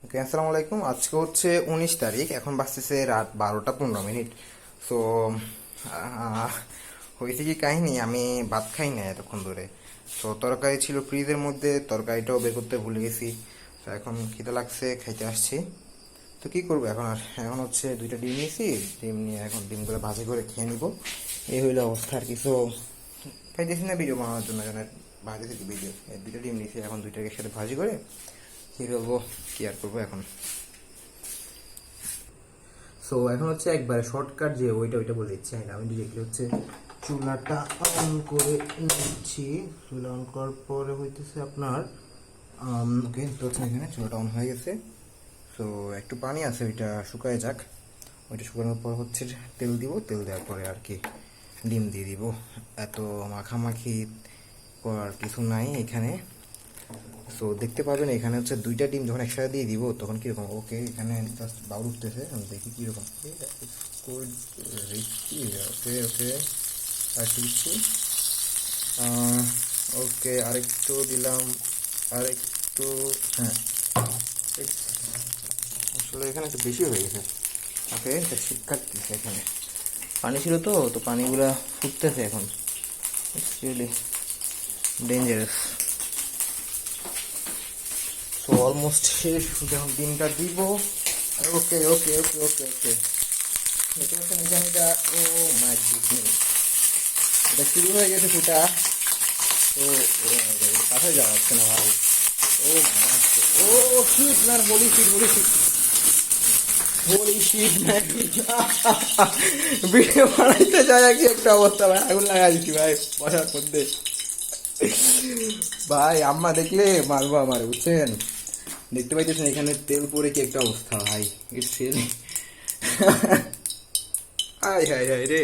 ওকে, আসসালামু আলাইকুম। আজকে হচ্ছে 19 তারিখ, এখন বাজতেছে রাত 12টা 15 মিনিট। সো হয়েছে কি কাহিনী, আমি ভাত খাই না এতক্ষণ ধরে। তো তরকারি ছিল ফ্রিজের মধ্যে, তরকারিটাও বের করতে ভুলে গেছি। তো এখন খিদে লাগছে, খাইতে আসছি। তো কি করবো এখন, আর এখন হচ্ছে 2টা ডিম নিয়েছি। ডিম নিয়ে এখন ডিমগুলো ভাজি করে খেয়ে নিব। এই হইলো অবস্থা আর কিছু। খাইতেছি না ভিডিও বানানোর জন্য, ভাজতেছি ভিডিও। 2টা ডিম নিয়েছি, এখন 2টাকে একসাথে ভাজি করে কি করবো, কি আর করবো এখন। সো এখন হচ্ছে একবারে শর্টকাট যে ওইটা বলে দিচ্ছি না, আমি ডিরেক্টলি হচ্ছে চুলাটা অন করে নিচ্ছি। চুলা অন করার পরে হইতেছে আপনার ওকে, তো হচ্ছে এখানে চুলাটা অন হয়ে গেছে। সো একটু পানি আছে, ওইটা শুকায় যাক। ওইটা শুকানোর পর হচ্ছে তেল দিব, তেল দেওয়ার পরে আর কি ডিম দিয়ে দিব। এত মাখামাখি করার কিছু নাই এখানে। সো দেখতে পাবেন এখানে হচ্ছে 2টা ডিম যখন একসাথে দিয়ে দিব তখন কীরকম। ওকে, এখানে জাস্ট বাউল উঠতেছে, আমি দেখি কীরকম। ওকে ওকে, আরেকটু দিচ্ছি। ওকে, আরেকটু দিলাম, আরেকটু। হ্যাঁ, আসলে এখানে একটু বেশি হয়ে গেছে। ওকে, শীতকাল দিচ্ছে এখানে, পানি ছিল তো তো পানিগুলা ফুটতেছে এখন। It's really dangerous. তো অলমোস্ট শেষ, শুধু এখন ডিমটা দিব। ওকে ওকে ওকে ওকে ওকে, দেখতে পাচ্ছেন এখানে এটা। ও মাই গুডনেস, এটা শুরু হয়ে গেছে ফুটা। তো কাছে যাওয়া যাচ্ছে না ভাই। Oh oh shit man, holy shit, holy shit, holy shit man. Video বানাইতে যায় কি একটা অবস্থা ভাই, আগুন লাগাই দিচ্ছি ভাই বসার মধ্যে। ভাই আম্মা দেখলে মারবো আমার, বুঝছেন। দেখতে পাইতেছেন এখানে তেল পরে কি একটা অবস্থা ভাই, it's really. High high high রে।